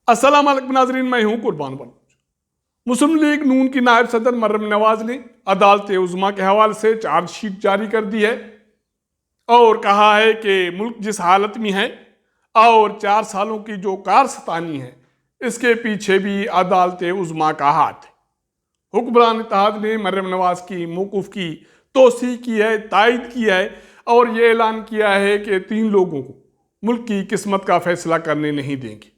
अस्सलाम वालेकुम नाज़रीन, मैं हूं कुर्बान बलूच। मुस्लिम लीग नून की नायब सदर मर्यम नवाज ने अदालत उज़्मा के हवाले से चार्जशीट जारी कर दी है और कहा है कि मुल्क जिस हालत में है और 4 सालों की जो कारस्तानी है इसके पीछे भी अदालत उज़्मा का हाथ है। हुक्मरान इत्तेहाद ने मर्यम नवाज की मौक़िफ़ की तोसी की है, तायद की है और ये ऐलान किया है कि 3 लोगों को मुल्क की किस्मत का फैसला करने नहीं देंगे।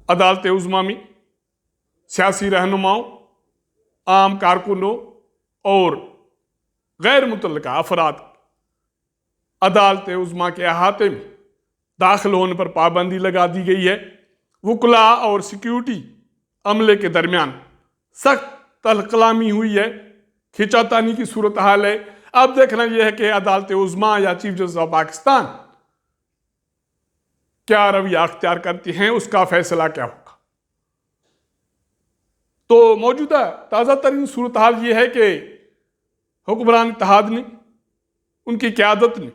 अदालत उज़्मा में सियासी रहनुमाओं, आम कारकुनों और गैर मुतल्लिका अफराद अदालत उज़्मा के अहाते में दाखिल होने पर पाबंदी लगा दी गई है। वकला और सिक्योरिटी अमले के दरमियान सख्त तलकलामी हुई है, खिंचातानी की सूरत हाल है। अब देखना यह है कि अदालत उज़्मा या चीफ जस्टिस ऑफ पाकिस्तान क्या रवैया अख्तियार करती हैं, उसका फैसला क्या होगा। तो मौजूदा ताज़ा तरीन सूरत हाल ये है कि हुक्मरान इत्तेहाद ने, उनकी क़यादत ने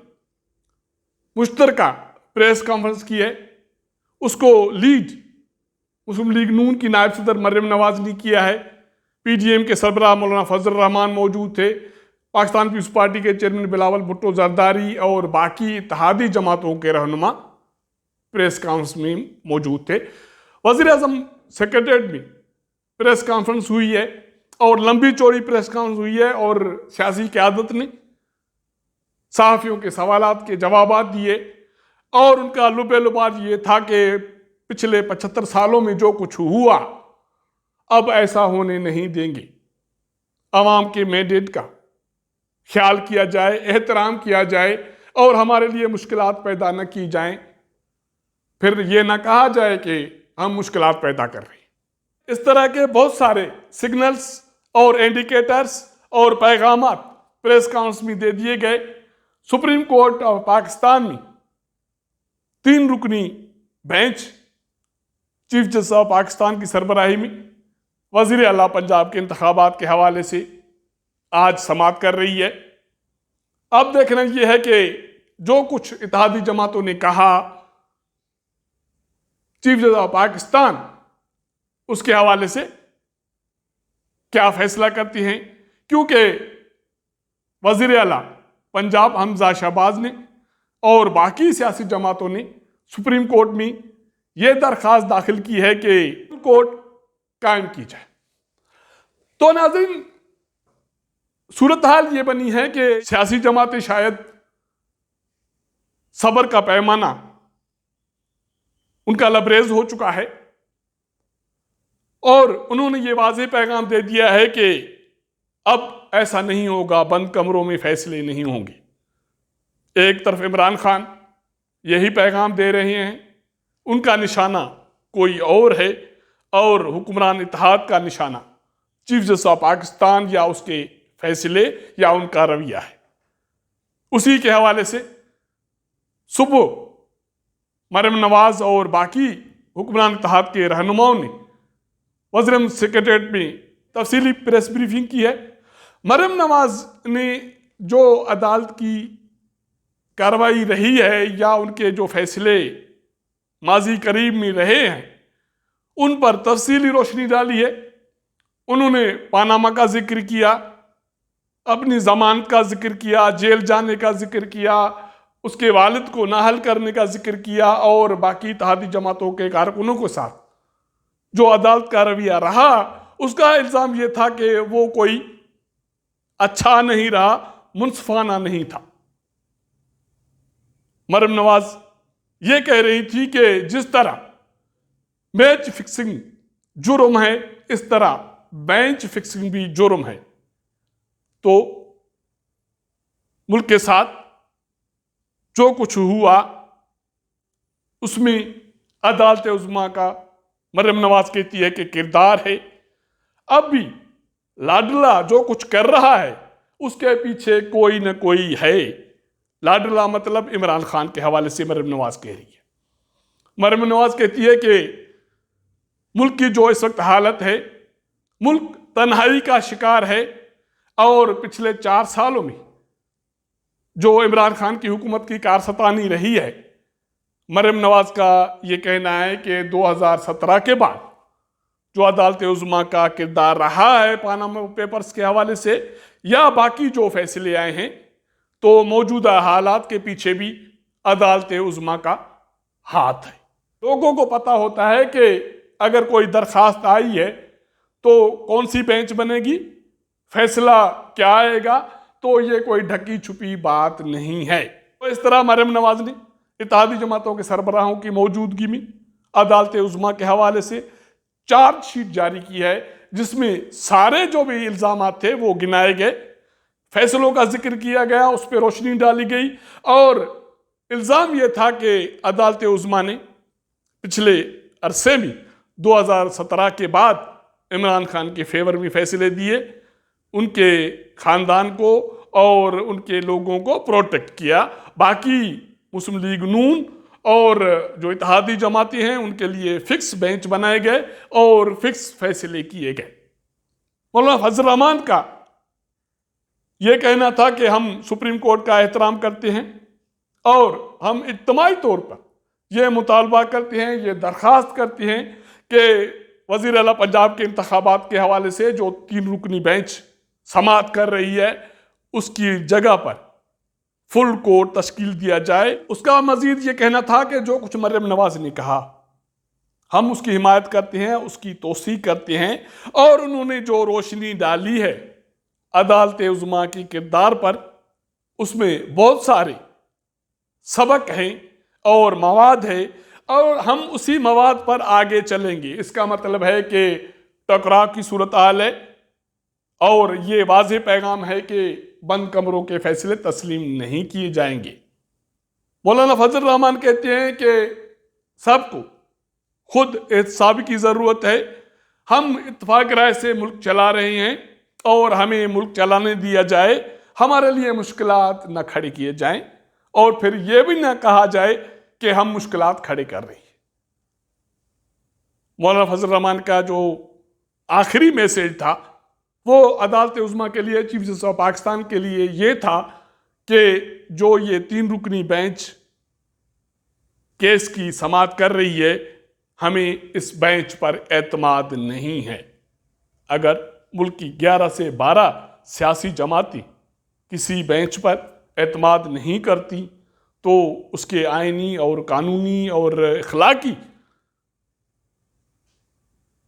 मुश्तरका प्रेस कॉन्फ्रेंस की है। उसको लीड मुस्लिम लीग नून की नायब सदर मर्यम नवाज ने किया है। PDM के सरबराह मौलाना फजल रहमान मौजूद थे। पाकिस्तान पीपल्स पार्टी के चेयरमैन बिलावल भुट्टो जरदारी और बाकी इत्तेहादी जमातों के रहनुमा प्रेस कॉन्फ्रेंस में मौजूद थे। वज़ीर-ए-आज़म सेक्रेटरीट में प्रेस कॉन्फ्रेंस हुई है और लंबी चौड़ी प्रेस कॉन्फ्रेंस हुई है और सियासी क़यादत ने सहाफ़ियों के सवालात के जवाबात दिए और उनका लुबे-लुबाद ये था कि पिछले 75 सालों में जो कुछ हुआ अब ऐसा होने नहीं देंगे। अवाम के मैंडेट का ख्याल किया जाए, एहतराम किया जाए और हमारे लिए मुश्किलात पैदा न की जाएं, फिर ये ना कहा जाए कि हम मुश्किलात पैदा कर रहे हैं। इस तरह के बहुत सारे सिग्नल्स और इंडिकेटर्स और पैगामात प्रेस कॉन्फ्रेंस में दे दिए गए। सुप्रीम कोर्ट ऑफ पाकिस्तान में 3 रुकनी bench chief justice of Pakistan की सरबराही में वज़ीर आला पंजाब के इंतखाबात के हवाले से आज समाअत कर रही है। अब देखना यह है कि जो कुछ इत्तेहादी जमातों ने कहा, चीफ जस्टिस ऑफ पाकिस्तान उसके हवाले से क्या फैसला करती हैं, क्योंकि वज़ीर आला पंजाब हमजा शहबाज ने और बाकी सियासी जमातों ने सुप्रीम कोर्ट में यह दरख्वास्त दाखिल की है कि कोर्ट कायम की जाए। तो नाज़रीन, सूरत हाल ये बनी है कि सियासी जमातें शायद सब्र का पैमाना उनका लबरेज हो चुका है और उन्होंने ये वाज़ेह पैगाम दे दिया है कि अब ऐसा नहीं होगा, बंद कमरों में फैसले नहीं होंगे। एक तरफ इमरान खान यही पैगाम दे रहे हैं, उनका निशाना कोई और है और हुक्मरान इत्तेहाद का निशाना चीफ जस्टिस ऑफ पाकिस्तान या उसके फैसले या उनका रवैया है। उसी के हवाले से सुबह मर्यम नवाज और बाकी हुक्मरान इत्तेहाद के रहनुमाओं ने वज़ीर सेक्रेटरीट में तफसीली प्रेस ब्रीफिंग की है। मर्यम नवाज ने जो अदालत की कार्रवाई रही है या उनके जो फैसले माजी करीब में रहे हैं उन पर तफसीली रोशनी डाली है। उन्होंने पानामा का जिक्र किया, अपनी जमानत का जिक्र किया, जेल जाने का जिक्र किया, उसके वालिद को नाहल करने का जिक्र किया और बाकी इत्तेहादी जमातों के कारकुनों के साथ जो अदालत का रवैया रहा उसका इल्ज़ाम यह था कि वो कोई अच्छा नहीं रहा, मुनसिफाना नहीं था। मर्यम नवाज ये कह रही थी कि जिस तरह मैच फिक्सिंग जुर्म है इस तरह बेंच फिक्सिंग भी जुर्म है। तो मुल्क के साथ जो कुछ हुआ उसमें अदालत उज़्मा का मर्यम नवाज कहती है कि किरदार है। अब भी लाडला जो कुछ कर रहा है उसके पीछे कोई न कोई है। लाडला मतलब इमरान खान के हवाले से मर्यम नवाज कह रही है। मर्यम नवाज कहती है कि मुल्क की जो इस वक्त हालत है, मुल्क तन्हाई का शिकार है और पिछले 4 सालों में जो इमरान खान की हुकूमत की कारसतानी रही है मरियम नवाज का ये कहना है कि 2017 के बाद जो अदालत उज़्मा का किरदार रहा है पानामा पेपर्स के हवाले से या बाकी जो फैसले आए हैं, तो मौजूदा हालात के पीछे भी अदालत उज़्मा का हाथ है। लोगों को पता होता है कि अगर कोई दरखास्त आई है तो कौन सी बेंच बनेगी, फैसला क्या आएगा, तो ये कोई ढकी छुपी बात नहीं है। तो इस तरह मरियम नवाज ने इत्तेहादी जमातों के सरबराहों की मौजूदगी में अदालत उज़्मा के हवाले से चार्जशीट जारी की है, जिसमें सारे जो भी इल्ज़ाम थे वो गिनाए गए, फैसलों का जिक्र किया गया, उस पर रोशनी डाली गई और इल्ज़ाम यह था कि अदालत उज़्मा ने पिछले अरसे में 2017 के बाद इमरान खान के फेवर में फैसले दिए, उनके ख़ानदान को और उनके लोगों को प्रोटेक्ट किया। बाकी मुस्लिम लीग नून और जो इत्तेहादी जमाती हैं उनके लिए फिक्स बेंच बनाए गए और फिक्स फैसले किए गए। मौलाना फजल रहमान का ये कहना था कि हम सुप्रीम कोर्ट का एहतराम करते हैं और हम इज्तिमाई तौर पर यह मुतालबा करते हैं, ये दरख्वास्त करते हैं कि वज़ीर आला पंजाब के इंतखाबात के हवाले से जो 3 रुकनी बेंच समाअत कर रही है उसकी जगह पर फुल कोर्ट तश्कील दिया जाए। उसका मजीद ये कहना था कि जो कुछ मरियम नवाज ने कहा हम उसकी हिमायत करते हैं, उसकी तौसीक करते हैं और उन्होंने जो रोशनी डाली है अदालत उज़्मा के किरदार पर, उसमें बहुत सारे सबक हैं और मवाद है और हम उसी मवाद पर आगे चलेंगे। इसका मतलब है कि टकराव की सूरत हाल है और ये वाज़ेह पैगाम है कि बंद कमरों के फैसले तस्लीम नहीं किए जाएंगे। मौलाना फजल रहमान कहते हैं कि सबको खुद एहतसाब की ज़रूरत है। हम इत्तफाक राय से मुल्क चला रहे हैं और हमें मुल्क चलाने दिया जाए, हमारे लिए मुश्किलात न खड़े किए जाएं और फिर यह भी ना कहा जाए कि हम मुश्किलात खड़े कर रहे हैं। मौलाना फजल रहमान का जो आखिरी मैसेज था वो अदालत उज़्मा के लिए, चीफ जस्टिस ऑफ पाकिस्तान के लिए ये था कि जो ये 3 रुकनी बेंच केस की समाअत कर रही है, हमें इस बेंच पर एतमाद नहीं है। अगर मुल्क की 11 से 12 सियासी जमाती किसी बेंच पर एतमाद नहीं करती तो उसके आइनी और कानूनी और अखलाकी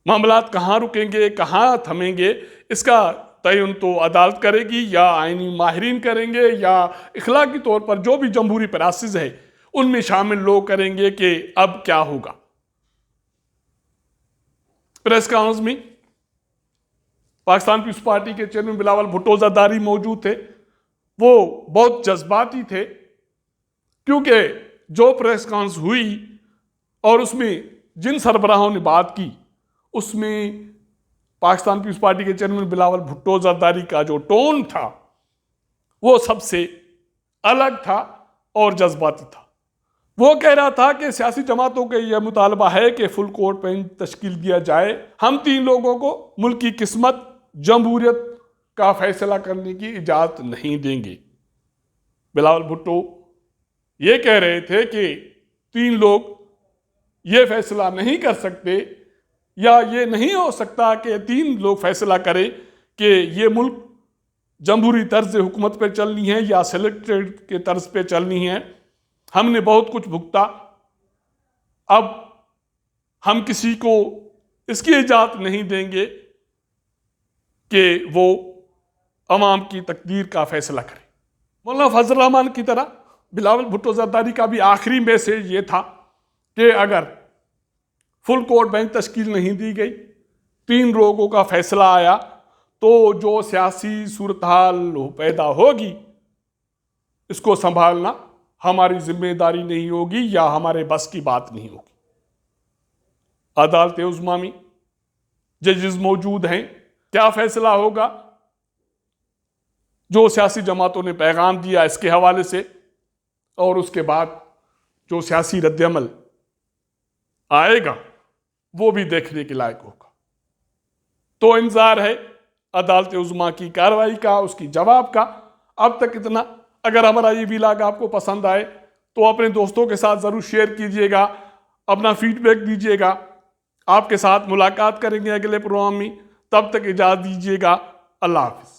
मामलात कहाँ रुकेंगे, कहाँ थमेंगे, इसका तयन तो अदालत करेगी या आइनी माहिरीन करेंगे या अखलाकी तौर पर जो भी जमहूरी प्रोसेस है उनमें शामिल लोग करेंगे कि अब क्या होगा। प्रेस कॉन्फ्रेंस में पाकिस्तान पीपल्स पार्टी के चेयरमैन बिलावल भुट्टो ज़रदारी मौजूद थे। वो बहुत जज्बाती थे क्योंकि जो प्रेस कॉन्फ्रेंस हुई और उसमें जिन सरबराहों ने बात की उसमें पाकिस्तान पीपल्स पार्टी के चेयरमैन बिलावल भुट्टो ज़रदारी का जो टोन था वो सबसे अलग था और जज्बाती था। वो कह रहा था कि सियासी जमातों का यह मुतालबा है कि फुल कोर्ट बेंच तश्कील दिया जाए, हम 3 लोगों को मुल्क की किस्मत जमहूरियत का फैसला करने की इजाज़त नहीं देंगे। बिलावल भुट्टो ये कह रहे थे कि 3 लोग ये फैसला नहीं कर सकते या ये नहीं हो सकता कि 3 लोग फैसला करें कि ये मुल्क जमहूरी तर्ज हुकूमत पे चलनी है या सेलेक्टेड के तर्ज पे चलनी है। हमने बहुत कुछ भुगता, अब हम किसी को इसकी इजाज़त नहीं देंगे कि वो अवाम की तकदीर का फैसला करे। मौलाना फजल रहमान की तरह बिलावल भुट्टो ज़रदारी का भी आखिरी मैसेज ये था कि अगर फुल कोर्ट बेंच तश्कील नहीं दी गई, 3 लोगों का फैसला आया, तो जो सियासी सूरत हाल पैदा होगी इसको संभालना हमारी जिम्मेदारी नहीं होगी या हमारे बस की बात नहीं होगी। अदालत उज़्मा में जजेस मौजूद हैं, क्या फैसला होगा, जो सियासी जमातों ने पैगाम दिया इसके हवाले से, और उसके बाद जो सियासी रद्दअमल आएगा वो भी देखने के लायक होगा। तो इंतजार है अदालत उज़्मा की कार्रवाई का, उसकी जवाब का। अब तक इतना। अगर हमारा ये व्लॉग आपको पसंद आए तो अपने दोस्तों के साथ ज़रूर शेयर कीजिएगा, अपना फीडबैक दीजिएगा। आपके साथ मुलाकात करेंगे अगले प्रोग्राम में, तब तक इजाज़त दीजिएगा। अल्लाह हाफिज़।